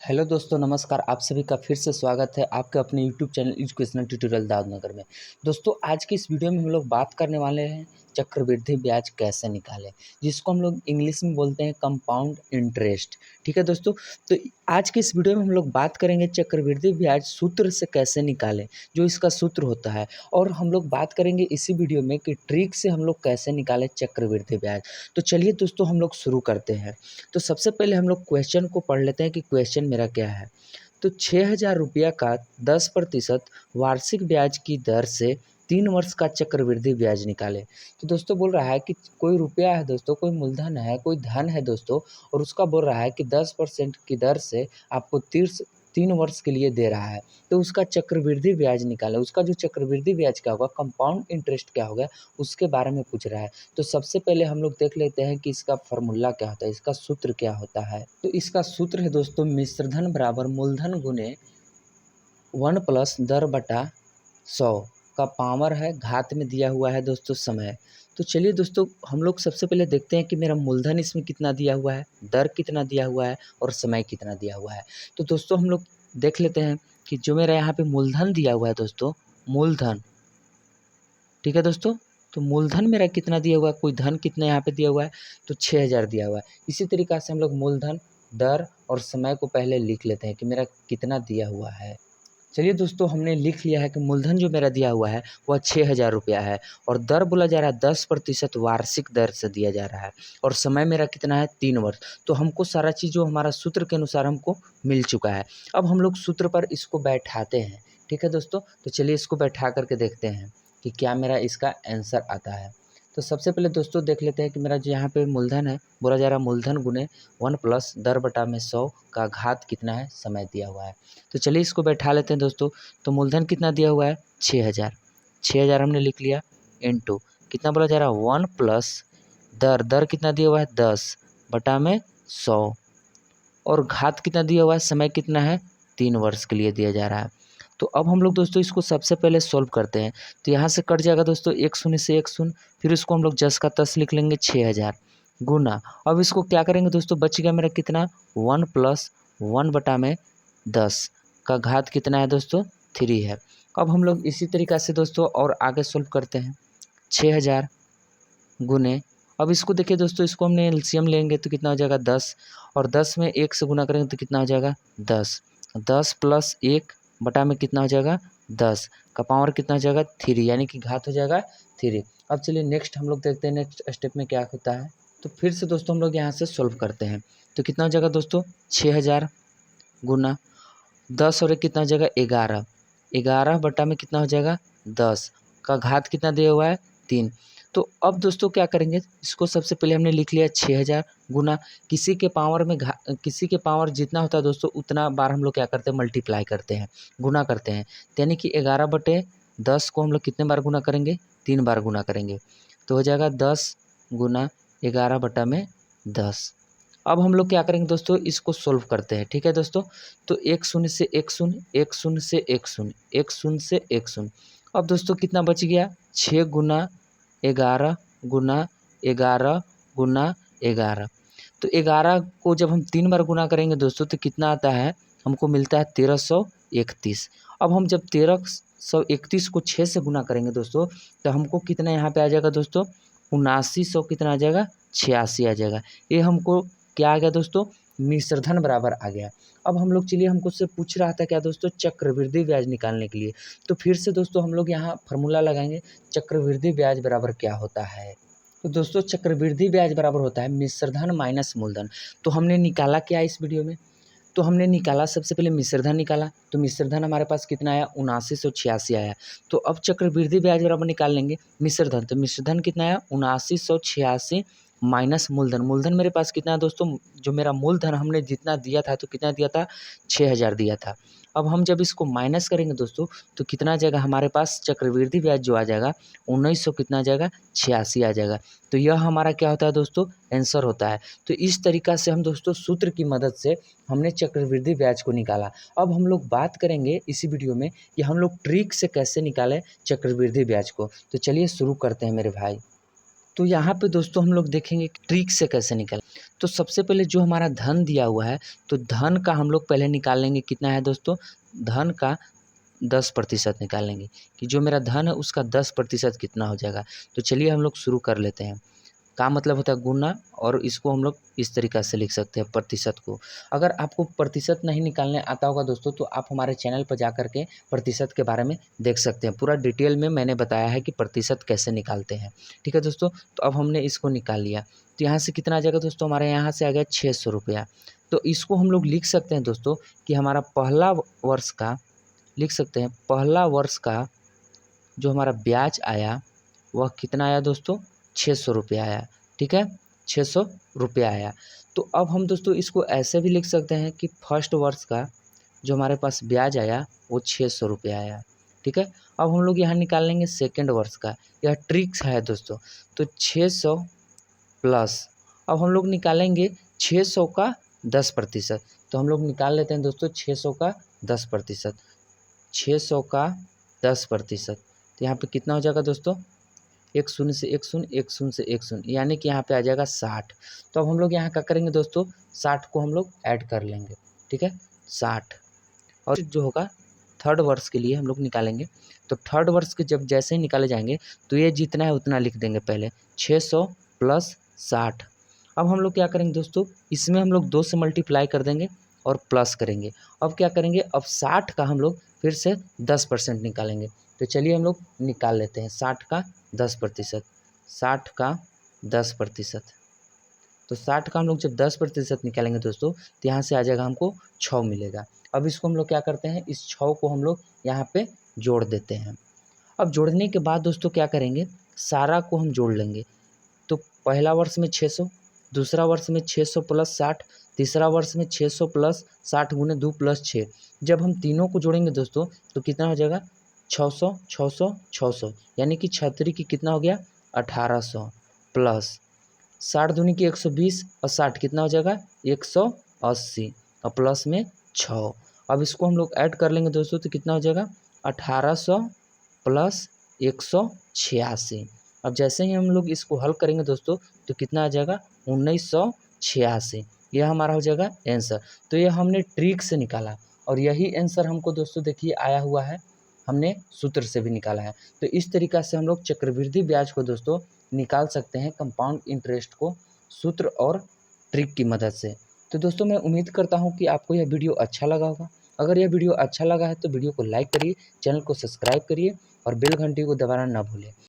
Hello दोस्तों, नमस्कार। आप सभी का फिर से स्वागत है आपके अपने YouTube channel educational tutorial Dadnagar में। दोस्तों, आज की इस वीडियो में हम लोग बात करने वाले हैं चक्रवृद्धि ब्याज कैसे निकालें, जिसको हम लोग इंग्लिश में बोलते हैं कंपाउंड इंटरेस्ट। ठीक है दोस्तों, तो आज की इस वीडियो में हम लोग बात करेंगे चक्रवृद्धि ब्याज सूत्र से कैसे निकालें, जो इसका सूत्र होता है। और हम लोग बात करेंगे इसी वीडियो में कि ट्रिक से हम लोग कैसे निकालें चक्रवृद्धि ब्याज। तो चलिए दोस्तों, हम लोग शुरू करते हैं। तो सबसे पहले हम लोग क्वेश्चन को पढ़ लेते हैं कि क्वेश्चन मेरा क्या है। तो 6,000 रुपया का 10% वार्षिक ब्याज की दर से 3 वर्ष का चक्रवृद्धि ब्याज निकाले। तो दोस्तों बोल रहा है कि कोई रुपया है दोस्तों, कोई मूलधन है, कोई धन है दोस्तों, और उसका बोल रहा है कि 10% की दर से आपको 3 वर्ष के लिए दे रहा है। तो उसका चक्रवृद्धि ब्याज निकाले। उसका जो चक्रवृद्धि ब्याज क्या होगा, कंपाउंड इंटरेस्ट क्या होगा, उसके बारे में पूछ रहा है। तो सबसे पहले हम लोग देख लेते हैं कि इसका फॉर्मूला क्या होता है, इसका सूत्र क्या होता है। तो इसका सूत्र है दोस्तों, मिश्रधन बराबर मूलधन गुने 1 + दर बटा 100 का पावर है, घात में दिया हुआ है दोस्तों समय। तो चलिए दोस्तों, हम लोग सबसे पहले देखते हैं कि मेरा मूलधन इसमें कितना दिया हुआ है, दर कितना दिया हुआ है और समय कितना दिया हुआ है। तो दोस्तों हम लोग देख लेते हैं कि जो मेरा यहाँ पे मूलधन दिया हुआ है दोस्तों, मूलधन, ठीक है दोस्तों। तो मूलधन मेरा कितना दिया हुआ है, कोई धन कितना यहाँ पे दिया हुआ है, तो 6,000 दिया हुआ है। इसी तरीक़ा से हम लोग मूलधन, दर और समय को पहले लिख लेते हैं कि मेरा कितना दिया हुआ है। चलिए दोस्तों, हमने लिख लिया है कि मूलधन जो मेरा दिया हुआ है वह 6,000 रुपया है, और दर बोला जा रहा है 10% वार्षिक दर से दिया जा रहा है, और समय मेरा कितना है 3 वर्ष। तो हमको सारा चीज़ जो हमारा सूत्र के अनुसार हमको मिल चुका है। अब हम लोग सूत्र पर इसको बैठाते हैं। ठीक है दोस्तों, तो चलिए इसको बैठा करके देखते हैं कि क्या मेरा इसका आंसर आता है। तो सबसे पहले दोस्तों देख लेते हैं कि मेरा जो यहाँ पे मूलधन है, बोला जा रहा है मूलधन गुने 1 + दर बटा में 100 का घात कितना है, समय दिया हुआ है। तो चलिए इसको बैठा लेते हैं दोस्तों। तो मूलधन कितना दिया हुआ है 6,000, 6,000 हमने लिख लिया, इंटू कितना बोला जा रहा है 1 + दर, दर कितना दिया हुआ है 10 बटा में 100, और घात कितना दिया हुआ है, समय कितना है 3 वर्ष के लिए दिया जा रहा है। तो अब हम लोग दोस्तों इसको सबसे पहले सॉल्व करते हैं। तो यहाँ से कट जाएगा दोस्तों, एक शून्य से एक शून्य, फिर इसको हम लोग 10 का 10 लिख लेंगे, 6,000 गुना। अब इसको क्या करेंगे दोस्तों, बच गया मेरा कितना 1 + 1 बटा में 10 का घात कितना है दोस्तों 3 है। अब हम लोग इसी तरीक़ा से दोस्तों और आगे सॉल्व करते हैं। 6,000 गुने, अब इसको देखिए दोस्तों, इसको हमने एलसीएम लेंगे तो कितना हो जाएगा 10, और 10 में 1 से गुना करेंगे तो कितना हो जाएगा 10, 10 + 1 बटा में कितना हो जाएगा 10 का पावर कितना हो जाएगा 3, यानी कि घात हो जाएगा 3। अब चलिए नेक्स्ट हम लोग देखते हैं नेक्स्ट स्टेप में क्या होता है। तो फिर से दोस्तों हम लोग यहाँ से सॉल्व करते हैं। तो कितना हो जाएगा दोस्तों 6,000 गुना 10 और 1 कितना हो जाएगा 11, 11 बटा में कितना हो जाएगा 10 का घात कितना दिया हुआ है 3। तो अब दोस्तों क्या करेंगे, इसको सबसे पहले हमने लिख लिया 6,000 गुना, किसी के पावर जितना होता है दोस्तों उतना बार हम लोग क्या करते हैं, मल्टीप्लाई करते हैं, गुना करते हैं। यानी कि 11/10 को हम लोग कितने बार गुना करेंगे, 3 बार गुना करेंगे। तो हो जाएगा 10 गुना 11 बटा में 10। अब हम लोग क्या करेंगे दोस्तों, इसको सोल्व करते हैं। ठीक है दोस्तों, तो 1 शून्य से 1 शून्य, 1 शून्य से 1 शून्य, 1 शून्य से 1 शून्य। अब दोस्तों कितना बच गया 6 गुना 11 गुना 11 गुना 11। तो 11 को जब हम 3 बार गुना करेंगे दोस्तों तो कितना आता है, हमको मिलता है 1331। अब हम जब 1331 को 6 से गुना करेंगे दोस्तों तो हमको कितना यहाँ पे आ जाएगा दोस्तों 7900, कितना आ जाएगा 86 आ जाएगा। ये हमको क्या आ गया दोस्तों, मिश्रधन बराबर आ गया। अब हम लोग चलिए, हमको से पूछ रहा था क्या दोस्तों, चक्रवृद्धि ब्याज निकालने के लिए। तो फिर से दोस्तों हम लोग यहाँ फार्मूला लगाएंगे, चक्रवृद्धि ब्याज बराबर क्या होता है। तो दोस्तों चक्रवृद्धि ब्याज बराबर होता है मिश्रधन माइनस मूलधन। तो हमने निकाला क्या इस वीडियो में, तो हमने निकाला सबसे पहले मिश्रधन निकाला। तो मिश्रधन हमारे पास कितना आया 7986 आया। तो अब चक्रवृद्धि ब्याज बराबर निकाल लेंगे मिश्रधन। तो मिश्रधन कितना आया 7986 माइनस मूलधन। मूलधन मेरे पास कितना है दोस्तों, जो मेरा मूलधन हमने जितना दिया था तो कितना दिया था 6,000 दिया था। अब हम जब इसको माइनस करेंगे दोस्तों तो कितना आ जाएगा हमारे पास, चक्रवृद्धि ब्याज जो आ जाएगा 1900 कितना आ जाएगा 86 आ जाएगा। तो यह हमारा क्या होता है दोस्तों, आंसर होता है। तो इस तरीक़ा से हम दोस्तों सूत्र की मदद से हमने चक्रवृद्धि ब्याज को निकाला। अब हम लोग बात करेंगे इसी वीडियो में कि हम लोग ट्रिक से कैसे निकालें चक्रवृद्धि ब्याज को। तो चलिए शुरू करते हैं मेरे भाई। तो यहाँ पे दोस्तों हम लोग देखेंगे कि ट्रिक से कैसे निकालें। तो सबसे पहले जो हमारा धन दिया हुआ है, तो धन का हम लोग पहले निकाल लेंगे। कितना है दोस्तों? धन का 10% निकाल लेंगे कि जो मेरा धन है उसका 10% कितना हो जाएगा। तो चलिए हम लोग शुरू कर लेते हैं। का मतलब होता है गुना, और इसको हम लोग इस तरीक़ा से लिख सकते हैं प्रतिशत को। अगर आपको प्रतिशत नहीं निकालने आता होगा दोस्तों, तो आप हमारे चैनल पर जा कर के प्रतिशत के बारे में देख सकते हैं। पूरा डिटेल में मैंने बताया है कि प्रतिशत कैसे निकालते हैं। ठीक है दोस्तों, तो अब हमने इसको निकाल लिया। तो यहाँ से कितना आ जाएगा दोस्तों? हमारे यहाँ से आ गया 600 रुपया। तो इसको हम लोग लिख सकते हैं दोस्तों कि हमारा पहला वर्ष का, लिख सकते हैं पहला वर्ष का जो हमारा ब्याज आया वह कितना आया दोस्तों? 600 रुपया आया। ठीक है, 600 रुपया आया। तो अब हम दोस्तों इसको ऐसे भी लिख सकते हैं कि फर्स्ट वर्ष का जो हमारे पास ब्याज आया वो 600 रुपया आया। ठीक है, अब हम लोग यहाँ निकाल लेंगे सेकेंड वर्ष का। यह ट्रिक्स है दोस्तों। तो 600 प्लस, अब हम लोग निकालेंगे 600 का 10%। तो हम लोग निकाल लेते हैं दोस्तों 600 का 10%। 600 का 10%, तो यहाँ पे कितना हो जाएगा दोस्तों? एक शून्य से एक शून्य, एक शून्य से एक शून्य, यानी कि यहाँ पे आ जाएगा 60। तो अब हम लोग यहाँ क्या करेंगे दोस्तों? 60 को हम लोग ऐड कर लेंगे। ठीक है, 60, और जो होगा थर्ड वर्ष के लिए हम लोग निकालेंगे। तो थर्ड वर्ष के जब जैसे ही निकाले जाएंगे तो ये जितना है उतना लिख देंगे पहले, 600 प्लस 60। अब हम लोग क्या करेंगे दोस्तों? इसमें हम लोग 2 से मल्टीप्लाई कर देंगे और प्लस करेंगे। अब क्या करेंगे? अब 60 का हम लोग फिर से 10% निकालेंगे। तो चलिए हम लोग निकाल लेते हैं 60 का 10%। 60 का 10%, तो 60 का हम लोग जब 10% निकालेंगे दोस्तों, तो यहाँ से आ जाएगा हमको 6 मिलेगा। अब इसको हम लोग क्या करते हैं? इस 6 को हम लोग यहाँ पे जोड़ देते हैं। अब जोड़ने के बाद दोस्तों क्या करेंगे? सारा को हम जोड़ लेंगे। तो पहला वर्ष में 600, दूसरा वर्ष में 600 प्लस 60, तीसरा वर्ष में 600 प्लस 60 गुने 2 प्लस 6। जब हम तीनों को जोड़ेंगे दोस्तों तो कितना हो जाएगा? 600 600 600, यानी कि छतरी की कितना हो गया? 1800 प्लस 60 दूनी की 120, और 60 कितना हो जाएगा? 180, और प्लस में 6। अब इसको हम लोग ऐड कर लेंगे दोस्तों, तो कितना हो जाएगा? 1800 प्लस 186। अब जैसे ही हम लोग इसको हल करेंगे दोस्तों तो कितना आ जाएगा? 1986। यह हमारा हो जाएगा आंसर। तो यह हमने ट्रिक से निकाला, और यही आंसर हमको दोस्तों देखिए आया हुआ है, हमने सूत्र से भी निकाला है। तो इस तरीक़ा से हम लोग चक्रवृद्धि ब्याज को दोस्तों निकाल सकते हैं, कंपाउंड इंटरेस्ट को, सूत्र और ट्रिक की मदद से। तो दोस्तों मैं उम्मीद करता हूँ कि आपको यह वीडियो अच्छा लगा होगा। अगर यह वीडियो अच्छा लगा है तो वीडियो को लाइक करिए, चैनल को सब्सक्राइब करिए और बेल घंटी को दबाना ना भूलें।